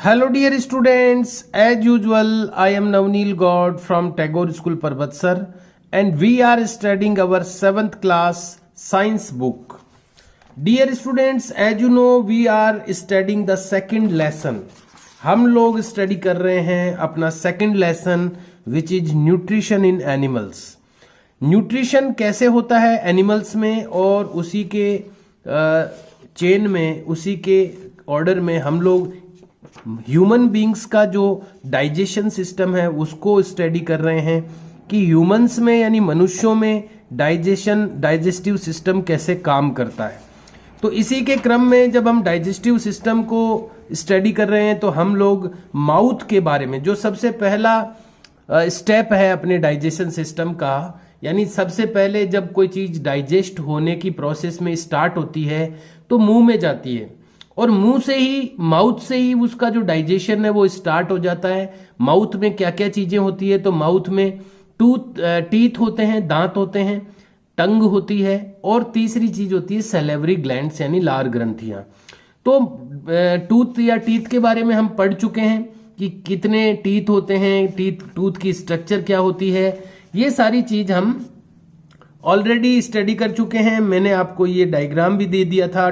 Hello dear students, as usual I am Navneel God from Tagore School Parbatsar and we are studying our 7th class science book. Dear students, as you know we are studying the second lesson. हम लोग study कर रहे हैं अपना second lesson which is nutrition in animals. Nutrition कैसे होता है animals में और उसी के चेन में, उसी के ऑर्डर में हम लोग ह्यूमन बींग्स का जो डाइजेशन सिस्टम है उसको स्टडी कर रहे हैं कि ह्यूमंस में यानी मनुष्यों में डाइजेस्टिव सिस्टम कैसे काम करता है. तो इसी के क्रम में जब हम डाइजेस्टिव सिस्टम को स्टडी कर रहे हैं तो हम लोग माउथ के बारे में, जो सबसे पहला स्टेप है अपने डाइजेशन सिस्टम का, यानी सबसे पहले जब कोई चीज डाइजेस्ट होने की प्रोसेस में स्टार्ट होती है तो मुंह में जाती है और मुंह से ही, माउथ से ही उसका जो डाइजेशन है वो स्टार्ट हो जाता है. माउथ में क्या क्या चीजें होती है, तो माउथ में टीथ होते हैं, दांत होते हैं, टंग होती है और तीसरी चीज होती है सैलिवरी ग्लैंड्स यानी लार ग्रंथियां. तो टूथ या टीथ के बारे में हम पढ़ चुके हैं कि कितने टीथ होते हैं, टूथ की स्ट्रक्चर क्या होती है, ये सारी चीज हम ऑलरेडी स्टडी कर चुके हैं. मैंने आपको ये डायग्राम भी दे दिया था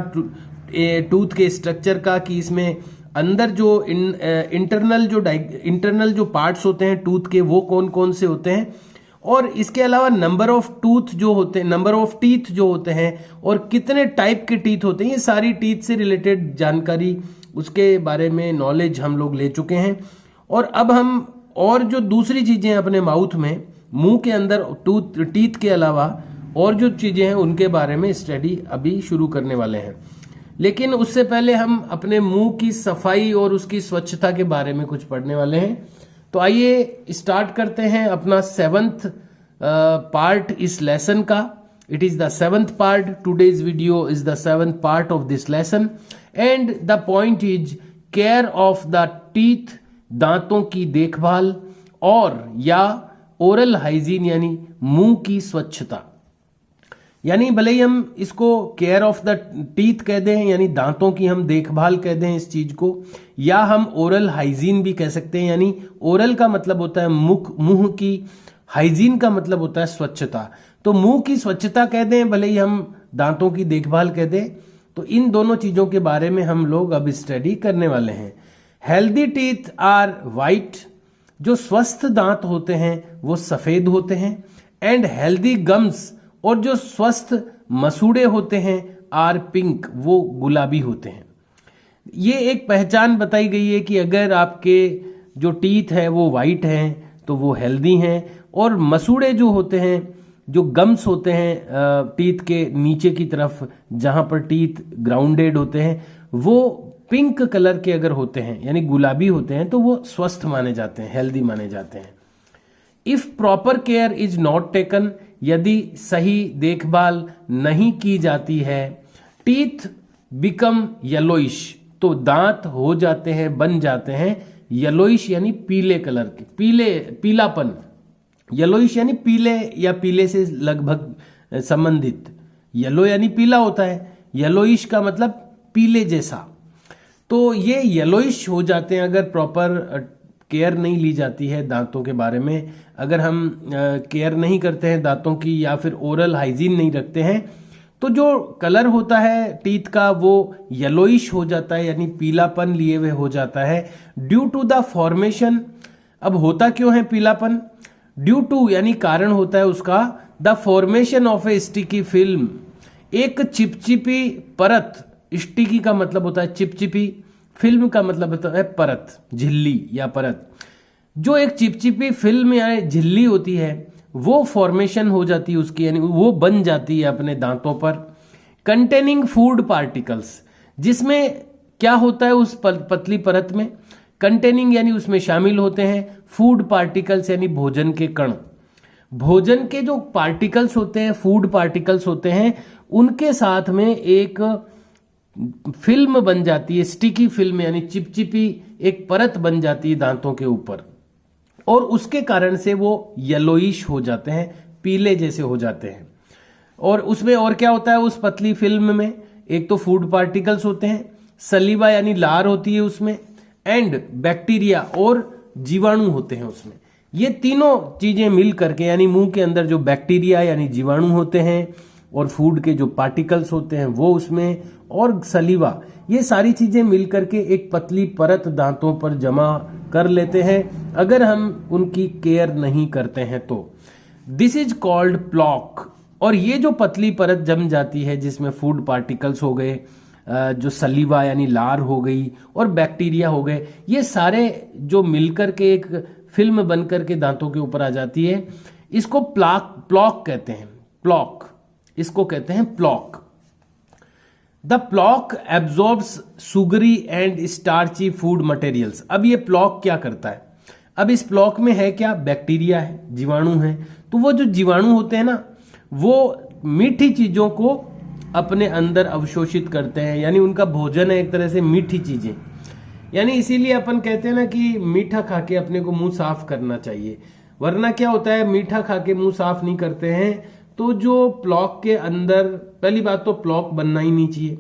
टूथ के स्ट्रक्चर का कि इसमें अंदर जो इंटरनल जो पार्ट्स होते हैं टूथ के वो कौन कौन से होते हैं, और इसके अलावा नंबर ऑफ टीथ जो होते हैं और कितने टाइप के टीथ होते हैं, ये सारी टीथ से रिलेटेड जानकारी, उसके बारे में नॉलेज हम लोग ले चुके हैं. और अब हम और जो दूसरी चीजें अपने माउथ में, मुंह के अंदर टीथ के अलावा और जो चीजें हैं उनके बारे में स्टडी अभी शुरू करने वाले हैं. लेकिन उससे पहले हम अपने मुंह की सफाई और उसकी स्वच्छता के बारे में कुछ पढ़ने वाले हैं. तो आइए स्टार्ट करते हैं अपना 7th पार्ट इस लेसन का. It is the 7th part. Today's video is the 7th part of this lesson and the point is care of the teeth, दांतों की देखभाल, और या ओरल हाइजीन यानी मुंह की स्वच्छता. यानी भले ही हम इसको केयर ऑफ द टीथ कह दें यानी दांतों की हम देखभाल कह दें इस चीज को, या हम ओरल हाइजीन भी कह सकते हैं. यानी ओरल का मतलब होता है मुंह की, हाइजीन का मतलब होता है स्वच्छता. तो मुंह की स्वच्छता कह दें भले ही हम दांतों की देखभाल कह दें. तो इन दोनों चीजों के बारे में हम लोग अब स्टडी करने वाले हैं. हेल्दी टीथ आर वाइट, जो स्वस्थ दांत होते हैं वो सफेद होते हैं. एंड हेल्दी गम्स, और जो स्वस्थ मसूड़े होते हैं, आर पिंक, वो गुलाबी होते हैं. ये एक पहचान बताई गई है कि अगर आपके जो टीथ है वो वाइट हैं तो वो हेल्दी हैं, और मसूड़े जो होते हैं, जो गम्स होते हैं टीथ के नीचे की तरफ जहां पर टीथ ग्राउंडेड होते हैं, वो पिंक कलर के अगर होते हैं यानी गुलाबी होते हैं तो वो स्वस्थ माने जाते हैं, हेल्दी माने जाते हैं. If proper care is not taken, यदि सही देखभाल नहीं की जाती है, टीथ बिकम येलोइश, तो दांत हो जाते हैं, बन जाते हैं येलोइश यानी पीले कलर के, पीलापन. येलोइश यानी पीले या पीले से लगभग संबंधित. येलो यानी पीला होता है, येलोइश का मतलब पीले जैसा. तो ये येलोइश हो जाते हैं अगर प्रॉपर केयर नहीं ली जाती है दांतों के बारे में. अगर हम केयर नहीं करते हैं दांतों की या फिर ओरल हाइजीन नहीं रखते हैं तो जो कलर होता है टीथ का वो येलोइश हो जाता है यानी पीलापन लिए हुए हो जाता है. ड्यू टू द फॉर्मेशन, अब होता क्यों है पीलापन? ड्यू टू यानी कारण होता है उसका, the formation of A sticky film, एक चिपचिपी परत. स्टिकी का मतलब होता है चिपचिपी, फिल्म का मतलब होता है परत, झिल्ली या परत. जो एक चिपचिपी फिल्म या झिल्ली होती है वो फॉर्मेशन हो जाती है उसकी, यानी वो बन जाती है अपने दांतों पर. कंटेनिंग फूड पार्टिकल्स, जिसमें क्या होता है उस पतली परत में, कंटेनिंग यानी उसमें शामिल होते हैं फूड पार्टिकल्स यानी भोजन के कण. भोजन के जो पार्टिकल्स होते हैं, फूड पार्टिकल्स होते हैं, उनके साथ में एक फिल्म बन जाती है, स्टिकी फिल्म यानी चिपचिपी एक परत बन जाती है दांतों के ऊपर, और उसके कारण से वो येलोइश हो जाते हैं, पीले जैसे हो जाते हैं. और उसमें और क्या होता है उस पतली फिल्म में? एक तो फूड पार्टिकल्स होते हैं, सलीवा यानी लार होती है उसमें, एंड बैक्टीरिया और जीवाणु होते हैं उसमें। ये तीनों चीजें मिल करके यानी मुंह के अंदर जो बैक्टीरिया यानी जीवाणु होते हैं और फूड के जो पार्टिकल्स होते हैं वो उसमें, और सलीवा, ये सारी चीजें मिलकर के एक पतली परत दांतों पर जमा कर लेते हैं अगर हम उनकी केयर नहीं करते हैं तो। This is called plaque. और ये जो पतली परत जम जाती है जिसमें फूड पार्टिकल्स हो गए, जो सलीवा यानी लार हो गई और बैक्टीरिया हो गए, ये सारे जो मिलकर के एक फिल्म बनकर के दांतों के ऊपर आ जाती है, इसको प्लॉक कहते हैं। प्लॉक, इसको कहते हैं plock. The plock absorbs sugary and starchy food materials. अब ये प्लॉक क्या करता है? अब इस प्लॉक में है क्या? बैक्टीरिया है, जीवाणु है। तो वो जो जीवाणु होते हैं ना, वो मीठी चीजों को अपने अंदर अवशोषित करते हैं, यानी उनका भोजन है एक तरह से मीठी चीजें। यानी इसीलिए अपन कहते हैं ना कि मीठा खा के अपने को मुंह साफ करना चाहिए, वरना क्या होता है, मीठा खा के मुंह साफ नहीं करते हैं तो जो प्लॉक के अंदर, पहली बात तो प्लॉक बनना ही नहीं चाहिए।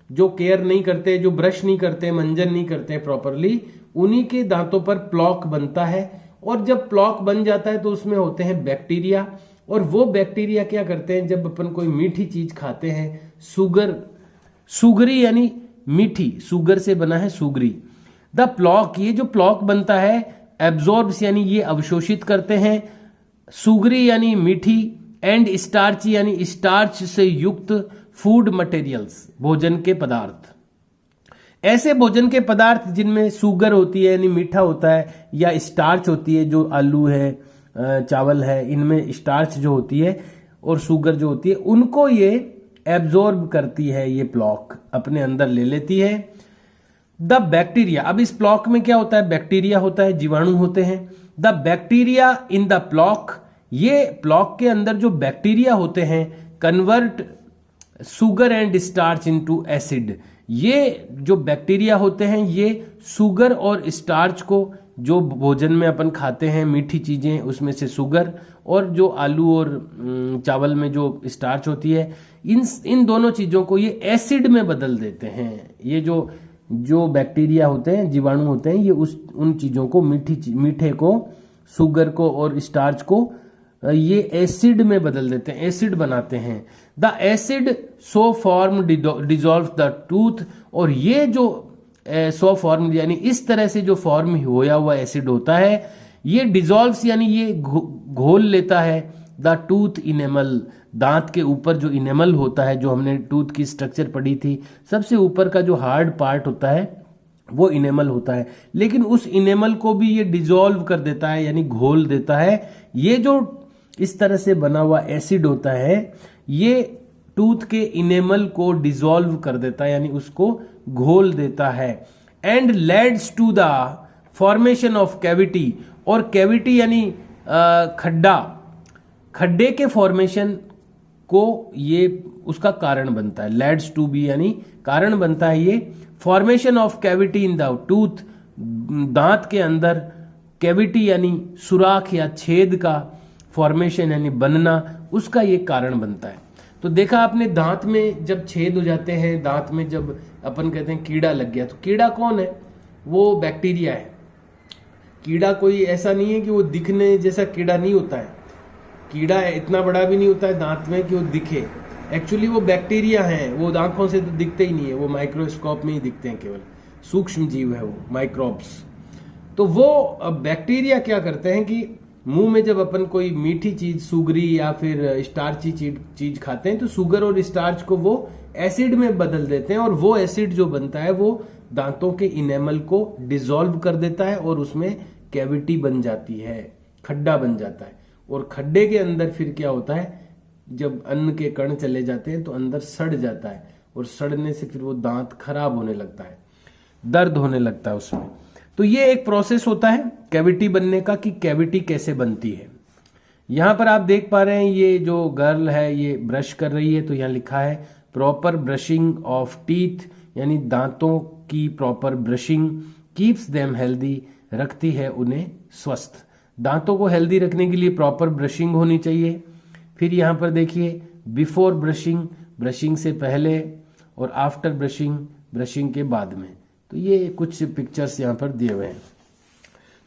जो केयर नहीं करते, जो ब्रश नहीं करते, मंजन नहीं करते प्रॉपरली, उन्हीं के दांतों पर प्लॉक बनता है। और जब प्लॉक बन जाता है तो उसमें होते हैं बैक्टीरिया, और वो बैक्टीरिया क्या करते हैं, जब अपन कोई मीठी चीज खाते हैं, सुगरी यानी मीठी, सुगर से बना है सुगरी। द प्लॉक, ये जो प्लॉक बनता है, एब्जॉर्ब्स यानी ये अवशोषित करते हैं, सुगरी यानी मीठी, एंड स्टार्च यानी स्टार्च से युक्त फूड मटेरियल्स, भोजन के पदार्थ। ऐसे भोजन के पदार्थ जिनमें सुगर होती है यानी मीठा होता है, या स्टार्च होती है, जो आलू है, चावल है, इनमें स्टार्च जो होती है और शुगर जो होती है, उनको ये एब्जॉर्ब करती है, ये प्लॉक अपने अंदर ले लेती है। द बैक्टीरिया, अब इस प्लॉक में क्या होता है, बैक्टीरिया होता है, जीवाणु होते हैं। द बैक्टीरिया इन द प्लॉक, ये प्लॉक के अंदर जो बैक्टीरिया होते हैं, convert sugar and starch into acid. ये जो बैक्टीरिया होते हैं ये शुगर और स्टार्च को, जो भोजन में अपन खाते हैं मीठी चीजें, उसमें से शुगर, और जो आलू और चावल में जो स्टार्च होती है, इन दोनों चीजों को ये एसिड में बदल देते हैं। ये जो बैक्टीरिया होते हैं, जीवाणु होते हैं, ये उन चीजों को, मीठे को, शुगर को और स्टार्च को ये एसिड में बदल देते हैं, एसिड बनाते हैं। The acid so form dissolve the tooth, और ये जो सो फॉर्म यानी इस तरह से जो फॉर्म होया हुआ एसिड होता है, ये डिजॉल्व्स यानी ये घोल लेता है द टूथ इनेमल, दांत के ऊपर जो इनेमल होता है, जो हमने टूथ की स्ट्रक्चर पढ़ी थी, सबसे ऊपर का जो हार्ड पार्ट होता है वो इनेमल होता है, लेकिन उस इनेमल को भी ये डिजॉल्व कर देता है यानी घोल देता है। ये जो इस तरह से बना हुआ एसिड होता है, ये टूथ के इनेमल को डिसॉल्व कर देता है यानी उसको घोल देता है। And leads to the formation of cavity, और कैविटी यानी खड्डे के फॉर्मेशन को ये उसका कारण बनता है। लेड्स टू बी यानी कारण बनता है ये। Formation of cavity in the tooth, दांत के अंदर कैविटी यानी सुराख या छेद का फॉर्मेशन यानी बनना, उसका ये कारण बनता है। तो देखा आपने, दांत में जब छेद हो जाते हैं, दांत में जब अपन कहते हैं कीड़ा लग गया, तो कीड़ा कौन है? वो बैक्टीरिया है। कीड़ा कोई ऐसा नहीं है कि वो दिखने जैसा कीड़ा नहीं होता है। कीड़ा इतना बड़ा भी नहीं होता है दांत में कि वो दिखे। एक्चुअली वो बैक्टीरिया हैं, वो आंखों से तो दिखते ही नहीं है, वो माइक्रोस्कोप में ही दिखते हैं, केवल सूक्ष्म जीव है वो, माइक्रोब्स। तो वो बैक्टीरिया क्या करते हैं कि मुंह में जब अपन कोई मीठी चीज, सुगरी या फिर स्टार्ची चीज खाते हैं, तो शुगर और स्टार्च को वो एसिड में बदल देते हैं, और वो एसिड जो बनता है वो दांतों के इनेमल को डिसॉल्व कर देता है और उसमें कैविटी बन जाती है, खड्डा बन जाता है। और खड्डे के अंदर फिर क्या होता है, जब अन्न के कण चले जाते हैं तो अंदर सड़ जाता है, और सड़ने से फिर वो दांत खराब होने लगता है, दर्द होने लगता है उसमें। तो ये एक प्रोसेस होता है कैविटी बनने का, कि कैविटी कैसे बनती है। यहां पर आप देख पा रहे हैं, ये जो गर्ल है ये ब्रश कर रही है, तो यहां लिखा है प्रॉपर ब्रशिंग ऑफ टीथ, यानी दांतों की proper brushing keeps them healthy, रखती है उन्हें स्वस्थ। दांतों को हेल्दी रखने के लिए प्रॉपर ब्रशिंग होनी चाहिए। फिर यहां पर देखिए, बिफोर ब्रशिंग, ब्रशिंग से पहले, और आफ्टर ब्रशिंग, ब्रशिंग के बाद में। तो ये कुछ पिक्चर्स यहाँ पर दिए हुए हैं।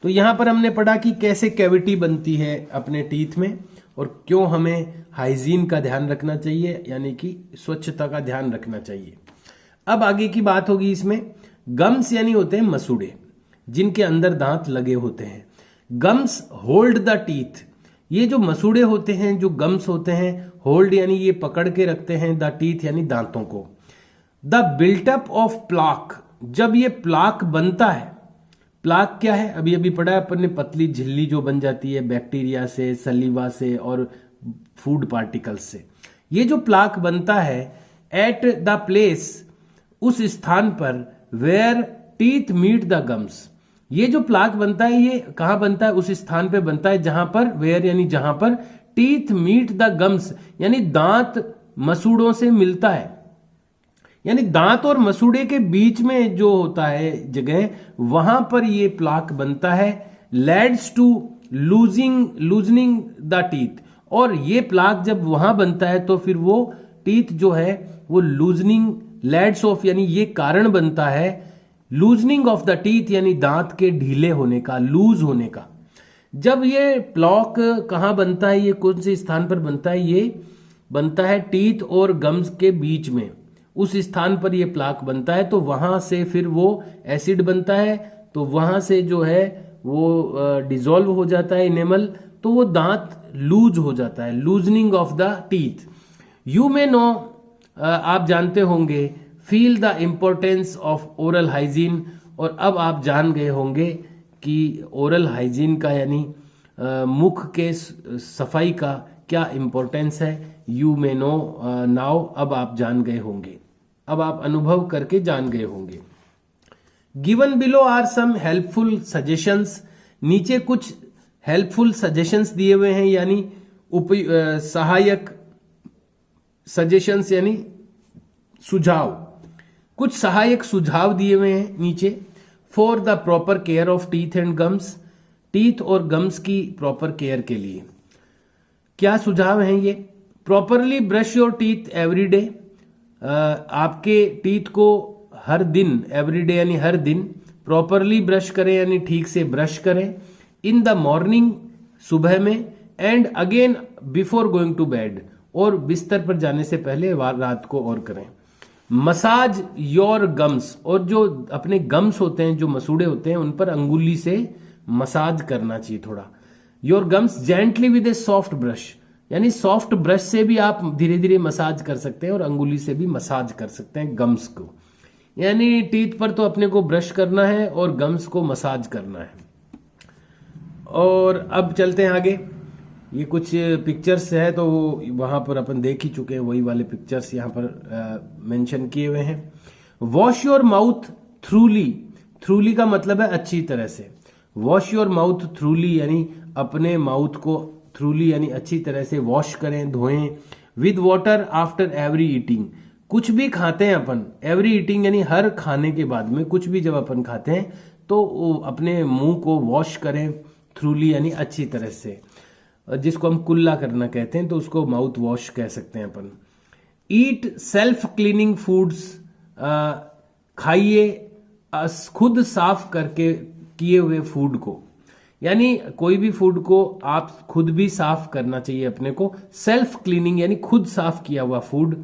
तो यहाँ पर हमने पढ़ा कि कैसे कैविटी बनती है अपने टीथ में और क्यों हमें हाइजीन का ध्यान रखना चाहिए, यानी कि स्वच्छता का ध्यान रखना चाहिए। अब आगे की बात होगी इसमें। गम्स यानी होते हैं मसूड़े, जिनके अंदर दांत लगे होते हैं। Gums hold the teeth. ये जो मसूड़े होते हैं, जो गम्स होते हैं, होल्ड यानी ये पकड़ के रखते हैं, द टीथ यानी दांतों को। द बिल्टअप ऑफ प्लाक, जब ये प्लाक बनता है, प्लाक क्या है अभी अभी पढ़ा है अपन ने, पतली झिल्ली जो बन जाती है बैक्टीरिया से, सलीवा से और फूड पार्टिकल्स से। ये जो प्लाक बनता है एट द प्लेस, उस स्थान पर, where teeth meet the gums. ये जो प्लाक बनता है ये कहां बनता है? उस स्थान पे बनता है जहां पर, वेयर यानी जहां पर, टीथ मीट द गम्स यानी दांत मसूड़ों से मिलता है, यानी दांत और मसूड़े के बीच में जो होता है जगह, वहां पर ये प्लाक बनता है। Leads to loosening the teeth, और ये प्लाक जब वहां बनता है तो फिर वो टीथ जो है वो लूजनिंग, लैड्स ऑफ यानी ये कारण बनता है, लूजनिंग ऑफ द टीथ यानी दांत के ढीले होने का, लूज होने का। जब ये प्लॉक कहां बनता है, ये कौन से स्थान पर बनता है? ये बनता है टीथ और गम्स के बीच में, उस स्थान पर ये प्लाक बनता है। तो वहां से फिर वो एसिड बनता है, तो वहां से जो है वो डिसॉल्व हो जाता है इनेमल, तो वो दांत लूज हो जाता है, loosening of the teeth. You may know, आप जानते होंगे, feel the importance of oral hygiene, और अब आप जान गए होंगे कि ओरल हाइजीन का यानी मुख के सफाई का क्या इंपॉर्टेंस है। यू मे नो नाउ, अब आप जान गए होंगे, अब आप अनुभव करके जान गए होंगे। Given below are some helpful suggestions, नीचे कुछ हेल्पफुल सजेशंस दिए हुए हैं, यानी सहायक, सजेशंस यानी सुझाव, कुछ सहायक सुझाव दिए हुए हैं नीचे। For the proper care of teeth and gums, teeth और गम्स की प्रॉपर केयर के लिए क्या सुझाव हैं ये? Properly brush your teeth every day, आपके टीथ को हर दिन, एवरी डे यानी हर दिन, प्रॉपरली ब्रश करें यानी ठीक से ब्रश करें। इन द मॉर्निंग, सुबह में, and again before going to bed, और बिस्तर पर जाने से पहले रात को और करें। मसाज योर गम्स, और जो अपने गम्स होते हैं, जो मसूड़े होते हैं, उन पर अंगुली से मसाज करना चाहिए थोड़ा। Your gums gently with A soft brush, यानी सॉफ्ट ब्रश से भी आप धीरे धीरे मसाज कर सकते हैं और अंगुली से भी मसाज कर सकते हैं गम्स को। यानी टीथ पर तो अपने को ब्रश करना है और गम्स को मसाज करना है। और अब चलते हैं आगे। ये कुछ पिक्चर्स है तो वहां पर अपन देख ही चुके हैं, वही वाले पिक्चर्स यहाँ पर मेंशन किए हुए हैं। वॉश योर माउथ थ्रूली, थ्रूली का मतलब है अच्छी तरह से। वॉश योर माउथ थ्रूली यानी अपने माउथ को थ्रूली यानी अच्छी तरह से वॉश करें, धोएं। With water after every eating, कुछ भी खाते हैं अपन, एवरी ईटिंग यानी हर खाने के बाद में, कुछ भी जब अपन खाते हैं तो अपने मुंह को वॉश करें थ्रूली यानी अच्छी तरह से, जिसको हम कुल्ला करना कहते हैं, तो उसको माउथ वॉश कह सकते हैं अपन। ईट सेल्फ क्लीनिंग फूड्स, खाइए खुद साफ करके किए हुए फूड को, यानी कोई भी फूड को आप खुद भी साफ करना चाहिए अपने को। सेल्फ क्लीनिंग यानी खुद साफ किया हुआ फूड।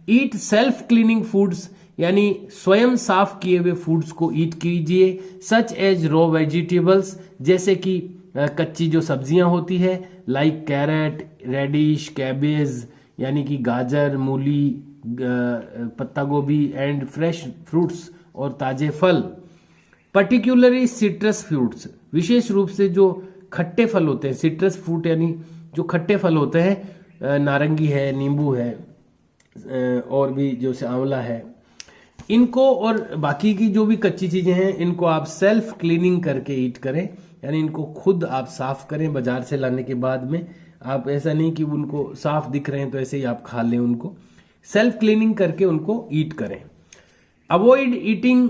ईट सेल्फ क्लीनिंग फूड्स यानी स्वयं साफ किए हुए फूड्स को ईट कीजिए। सच एज रॉ वेजिटेबल्स, जैसे कि कच्ची जो सब्जियां होती है, लाइक कैरेट, रेडिश, कैबेज यानी कि गाजर, मूली, पत्ता गोभी, एंड फ्रेश फ्रूट्स और ताजे फल। पर्टिकुलरली सिट्रस फ्रूट्स, विशेष रूप से जो खट्टे फल होते हैं, सिट्रस फ्रूट यानी जो खट्टे फल होते हैं, नारंगी है, नींबू है, और भी जो से आंवला है, इनको और बाकी की जो भी कच्ची चीजें हैं इनको आप सेल्फ क्लीनिंग करके ईट करें, यानी इनको खुद आप साफ करें बाजार से लाने के बाद में। आप ऐसा नहीं कि उनको साफ दिख रहे हैं तो ऐसे ही आप खा लें, उनको सेल्फ क्लीनिंग करके उनको ईट करें। Avoid eating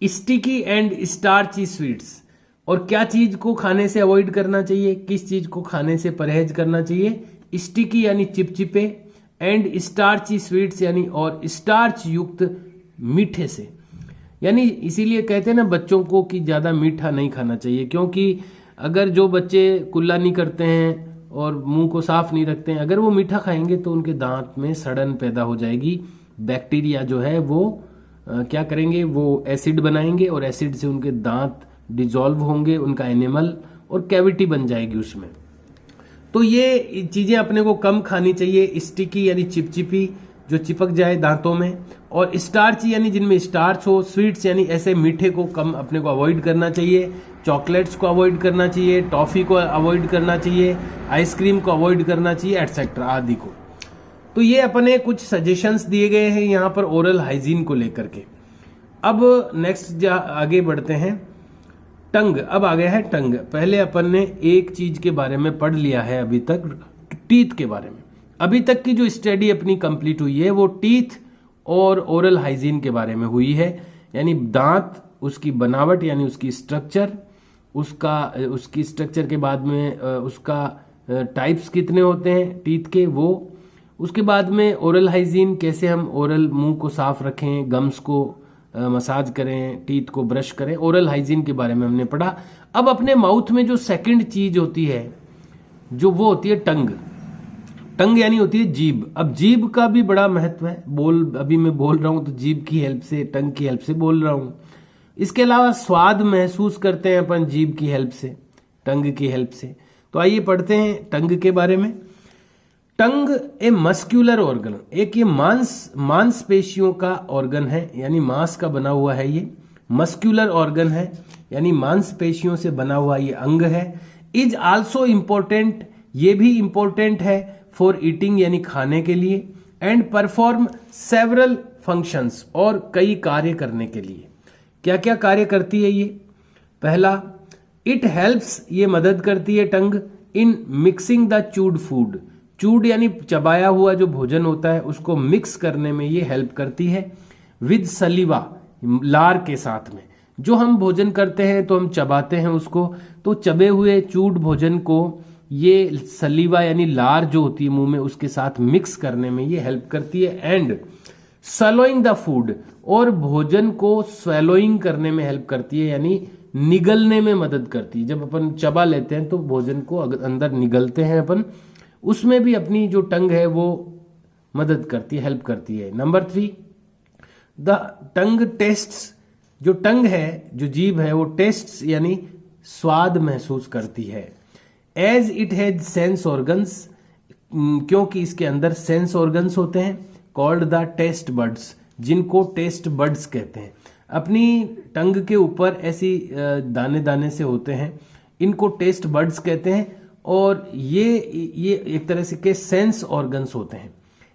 sticky and starchy sweets, और क्या चीज को खाने से अवॉइड करना चाहिए, किस चीज को खाने से परहेज करना चाहिए? स्टिकी यानी चिपचिपे, एंड स्टार्ची स्वीट्स यानी और स्टार्च युक्त मीठे से। यानी इसीलिए कहते हैं ना बच्चों को कि ज़्यादा मीठा नहीं खाना चाहिए, क्योंकि अगर जो बच्चे कुल्ला नहीं करते हैं और मुंह को साफ नहीं रखते हैं, अगर वो मीठा खाएंगे तो उनके दांत में सड़न पैदा हो जाएगी। बैक्टीरिया जो है वो क्या करेंगे, वो एसिड बनाएंगे और एसिड से उनके दांत डिजॉल्व होंगे, उनका एनिमल, और कैविटी बन जाएगी उसमें। तो ये चीज़ें अपने को कम खानी चाहिए। स्टिकी यानी चिपचिपी जो चिपक जाए दांतों में, और स्टार्च यानी जिनमें स्टार्च हो, स्वीट्स यानी ऐसे मीठे को कम अपने को अवॉइड करना चाहिए, चॉकलेट्स को अवॉइड करना चाहिए, टॉफ़ी को अवॉइड करना चाहिए, आइसक्रीम को अवॉइड करना चाहिए, एटसेट्रा आदि को। तो ये अपने कुछ सजेशंस दिए गए हैं यहाँ पर ओरल हाइजीन को लेकर के। अब नेक्स्ट आगे बढ़ते हैं। टंग, अब आ गया है टंग। पहले अपन ने एक चीज के बारे में पढ़ लिया है अभी तक, टीथ के बारे में। अभी तक की जो स्टडी अपनी कंप्लीट हुई है वो टीथ और ओरल हाइजीन के बारे में हुई है, यानी दांत, उसकी बनावट यानी उसकी स्ट्रक्चर, उसकी स्ट्रक्चर के बाद में उसका टाइप्स कितने होते हैं टीथ के वो, उसके बाद में ओरल हाइजीन, कैसे हम ओरल मुंह को साफ रखें, गम्स को मसाज करें, टीथ को ब्रश करें, ओरल हाइजीन के बारे में हमने पढ़ा। अब अपने माउथ में जो सेकंड चीज होती है जो वो होती है टंग। टंग यानी होती है जीभ। अब जीभ का भी बड़ा महत्व है। अभी मैं बोल रहा हूं तो जीभ की हेल्प से, टंग की हेल्प से बोल रहा हूं। इसके अलावा स्वाद महसूस करते हैं अपन जीभ की हेल्प से, टंग की हेल्प से। तो आइए पढ़ते हैं टंग के बारे में। टंग ए मस्क्यूलर ऑर्गन, एक ये मांसपेशियों का ऑर्गन है, यानी मांस का बना हुआ है। ये मस्क्यूलर ऑर्गन है, यानी मांसपेशियों से बना हुआ ये अंग है। इज आल्सो इम्पोर्टेंट, ये भी इम्पोर्टेंट है फॉर ईटिंग यानी खाने के लिए, एंड परफॉर्म सेवरल फंक्शंस, और कई कार्य करने के लिए। क्या क्या कार्य करती है ये? पहला, इट हेल्प्स, ये मदद करती है टंग, इन मिक्सिंग द चूड फूड। चूड यानी चबाया हुआ जो भोजन होता है उसको मिक्स करने में ये हेल्प करती है। विद सलीवा, लार के साथ में। जो हम भोजन करते हैं तो हम चबाते हैं उसको, तो चबे हुए चूड भोजन को ये सलीवा यानी लार जो होती है मुंह में उसके साथ मिक्स करने में ये हेल्प करती है। एंड स्वैलोइंग द फूड, और भोजन को स्वैलोइंग करने में हेल्प करती है, यानी निगलने में मदद करती है। जब अपन चबा लेते हैं तो भोजन को अंदर निगलते हैं अपन, उसमें भी अपनी जो टंग है वो मदद करती है, हेल्प करती है। नंबर 3, द टंग टेस्ट्स, जो टंग है, जो जीभ है, वो टेस्ट्स यानी स्वाद महसूस करती है। As it has sense organs, क्योंकि इसके अंदर सेंस ऑर्गन्स होते हैं, कॉल्ड द टेस्ट बर्ड्स, जिनको टेस्ट बर्ड्स कहते हैं। अपनी टंग के ऊपर ऐसी दाने दाने से होते हैं, इनको टेस्ट बर्ड्स कहते हैं। और ये एक तरह से के सेंस ऑर्गन्स होते हैं,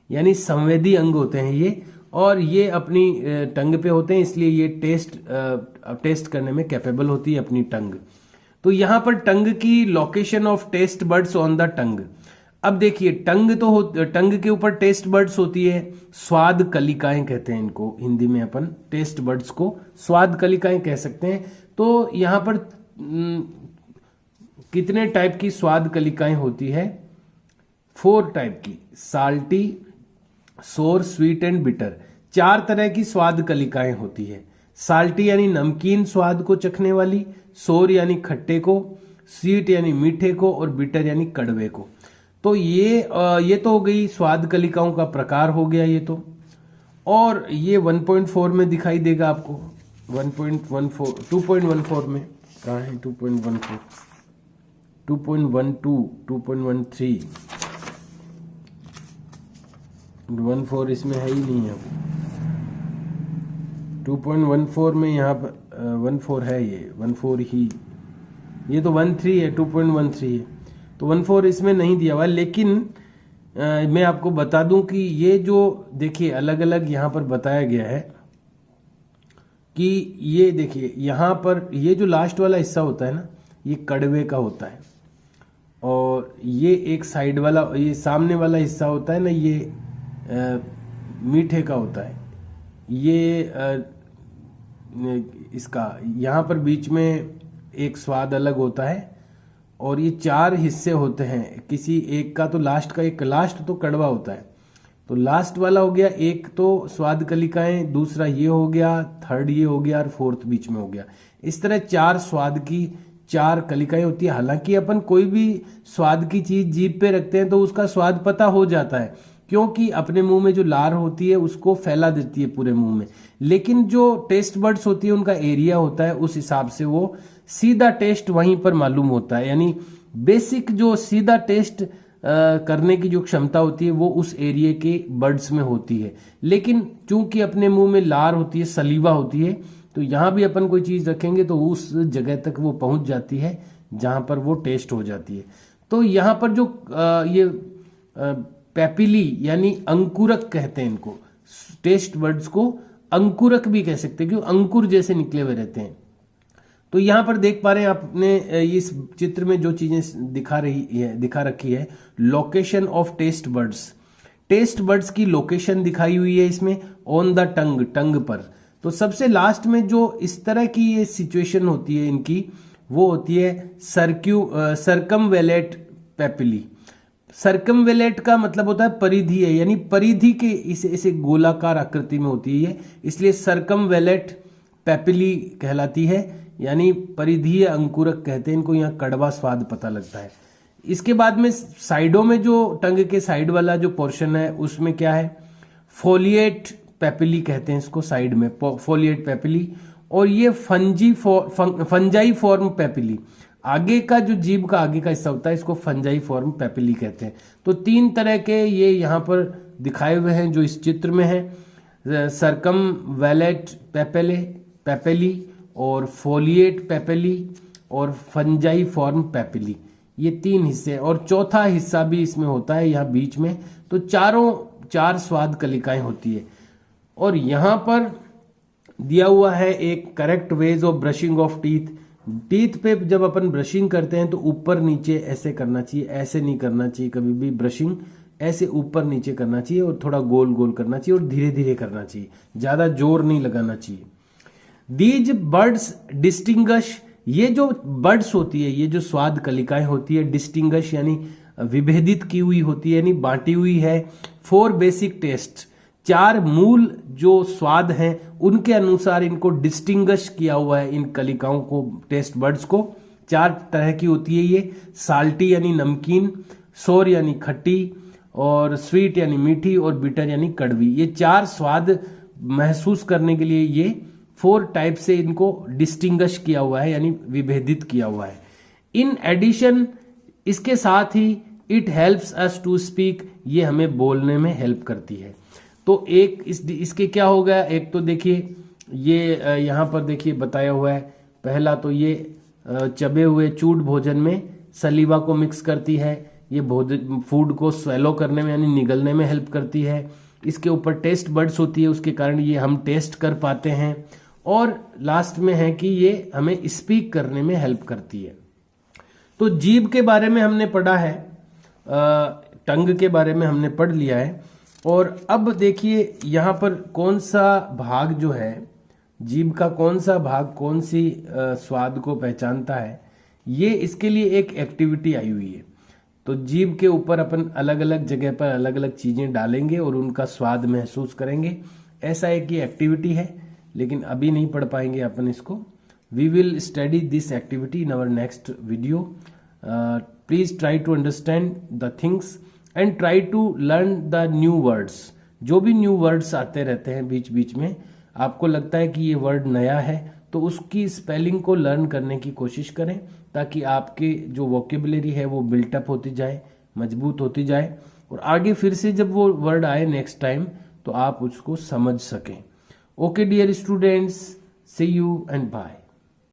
यानी संवेदी अंग होते हैं ये, और ये अपनी टंग पे होते हैं, इसलिए ये टेस्ट करने में कैपेबल होती है अपनी टंग। तो यहां पर टंग की location of taste buds on the tongue. अब देखिए टंग के ऊपर टेस्ट बर्ड्स होती है, स्वाद कलिकाएं कहते हैं इनको, हिंदी में अपन टेस्ट बर्ड्स को स्वाद कलिकाएं कह सकते हैं। तो यहां पर कितने टाइप की स्वाद कलिकाएं होती है? 4 टाइप की, साल्टी, सोर, स्वीट एंड बिटर। 4 तरह की स्वाद कलिकाएं होती है। साल्टी यानी नमकीन स्वाद को चखने वाली, सोर यानी खट्टे को, स्वीट यानी मीठे को, और बिटर यानी कड़वे को। तो ये तो हो गई स्वाद कलिकाओं का प्रकार हो गया ये तो। और ये 1.4 में दिखाई देगा आपको, 2.14 में कहाँ है? 2.14, 2.12, 2.13, 14 इसमें है ही नहीं है। 2.14 में यहाँ पर 14 है, ये 14 ही, ये तो 13 है, 2.13 है, तो 14 इसमें नहीं दिया हुआ है। लेकिन मैं आपको बता दूं कि ये जो देखिए अलग अलग यहाँ पर बताया गया है कि ये देखिए यहाँ पर ये जो लास्ट वाला हिस्सा होता है ना, ये कड़वे का होता है, और ये एक साइड वाला, ये सामने वाला हिस्सा होता है ना, ये मीठे का होता है। ये इसका यहाँ पर बीच में एक स्वाद अलग होता है, और ये 4 हिस्से होते हैं। किसी एक का तो लास्ट तो कड़वा होता है, तो लास्ट वाला हो गया, एक तो स्वाद कलिकाएं, दूसरा ये हो गया, थर्ड ये हो गया और फोर्थ बीच में हो गया। इस तरह 4 स्वाद की 4 कलिकाएं होती है। हालांकि अपन कोई भी स्वाद की चीज जीभ पे रखते हैं तो उसका स्वाद पता हो जाता है, क्योंकि अपने मुंह में जो लार होती है उसको फैला देती है पूरे मुंह में। लेकिन जो टेस्ट बर्ड्स होती है उनका एरिया होता है, उस हिसाब से वो सीधा टेस्ट वहीं पर मालूम होता है। यानी बेसिक जो सीधा टेस्ट करने की जो क्षमता होती है वो उस एरिया के बर्ड्स में होती है। लेकिन चूंकि अपने मुंह में लार होती है, सलीवा होती है, तो यहां भी अपन कोई चीज रखेंगे तो उस जगह तक वो पहुंच जाती है जहां पर वो टेस्ट हो जाती है। तो यहां पर जो ये पेपिली यानी अंकुरक कहते हैं इनको, टेस्ट बर्ड्स को अंकुरक भी कह सकते हैं क्योंकि अंकुर जैसे निकले हुए रहते हैं। तो यहां पर देख पा रहे हैं आपने इस चित्र में जो चीजें दिखा रखी है, location of taste buds. Taste buds की लोकेशन दिखाई हुई है इसमें ऑन द टंग पर। तो सबसे लास्ट में जो इस तरह की ये सिचुएशन होती है इनकी, वो होती है सर्कमवेलेट पेपिली। सर्कमवेलेट का मतलब होता है परिधि है, यानी परिधि के इसे गोलाकार आकृति में होती है ये, इसलिए सर्कमवेलेट पेपिली कहलाती है, यानी परिधीय अंकुरक कहते हैं इनको। यहाँ कड़वा स्वाद पता लगता है। इसके बाद में साइडों में जो टंग के साइड वाला जो पोर्शन है उसमें क्या है, फोलिएट पेपिली कहते हैं इसको, साइड में फोलिएट पेपिली। और ये फंजाई फॉर्म पेपिली, आगे का जो जीभ का आगे का हिस्सा होता है इसको फंजाई फॉर्म पेपिली कहते हैं। तो 3 तरह के ये यहाँ पर दिखाए हुए हैं जो इस चित्र में है, सर्कमवेलेट पेपिली और फोलिएट पेपिली और फंजाई फॉर्म पेपिली, ये 3 हिस्से। और चौथा हिस्सा भी इसमें होता है यहाँ बीच में। तो 4 स्वाद कलिकाएं होती है। और यहाँ पर दिया हुआ है एक correct ways of brushing of teeth. Teeth पे जब अपन ब्रशिंग करते हैं तो ऊपर नीचे ऐसे करना चाहिए, ऐसे नहीं करना चाहिए कभी भी। ब्रशिंग ऐसे ऊपर नीचे करना चाहिए और थोड़ा गोल गोल करना चाहिए और धीरे धीरे करना चाहिए, ज्यादा जोर नहीं लगाना चाहिए। दीज बर्ड्स डिस्टिंग्विश, ये जो बर्ड्स होती है, ये जो स्वाद कलिकाएं होती है, डिस्टिंग्विश यानी विभेदित की हुई होती है, यानी बांटी हुई है। 4 बेसिक टेस्ट, 4 मूल जो स्वाद हैं उनके अनुसार इनको डिस्टिंग्विश किया हुआ है। इन कलिकाओं को, टेस्ट बर्ड्स को 4 तरह की होती है ये। साल्टी यानी नमकीन, सोर यानी खट्टी, और स्वीट यानी मीठी, और बिटर यानी कड़वी। ये 4 स्वाद महसूस करने के लिए ये 4 टाइप से इनको डिस्टिंग्विश किया हुआ है, यानी विभेदित किया हुआ है। इन एडिशन, इसके साथ ही it helps us to speak, ये हमें बोलने में हेल्प करती है। तो एक इसके क्या हो गया, एक तो देखिए ये यहाँ पर देखिए बताया हुआ है। पहला तो ये चबे हुए चूड भोजन में सलीवा को मिक्स करती है, ये फूड को स्वेलो करने में यानी निगलने में हेल्प करती है। इसके ऊपर टेस्ट बर्ड्स होती है, उसके कारण ये हम टेस्ट कर पाते हैं। और लास्ट में है कि ये हमें स्पीक करने में हेल्प करती है। तो जीभ के बारे में हमने पढ़ा है, टंग के बारे में हमने पढ़ लिया है। और अब देखिए यहाँ पर कौन सा भाग जो है, जीभ का कौन सा भाग कौन सी स्वाद को पहचानता है, ये इसके लिए एक एक्टिविटी आई हुई है। तो जीभ के ऊपर अपन अलग अलग जगह पर अलग अलग चीजें डालेंगे और उनका स्वाद महसूस करेंगे। ऐसा एक ये एक्टिविटी है, लेकिन अभी नहीं पढ़ पाएंगे अपन इसको। We will study this activity in our next video. Please try to understand the things and try to learn the new words. जो भी न्यू वर्ड्स आते रहते हैं बीच बीच में, आपको लगता है कि ये वर्ड नया है तो उसकी स्पेलिंग को लर्न करने की कोशिश करें, ताकि आपके जो वोकेबुलरी है वो बिल्टअप होती जाए, मजबूत होती जाए, और आगे फिर से जब वो वर्ड आए नेक्स्ट टाइम तो आप उसको समझ सकें। Okay, dear students, see you and bye.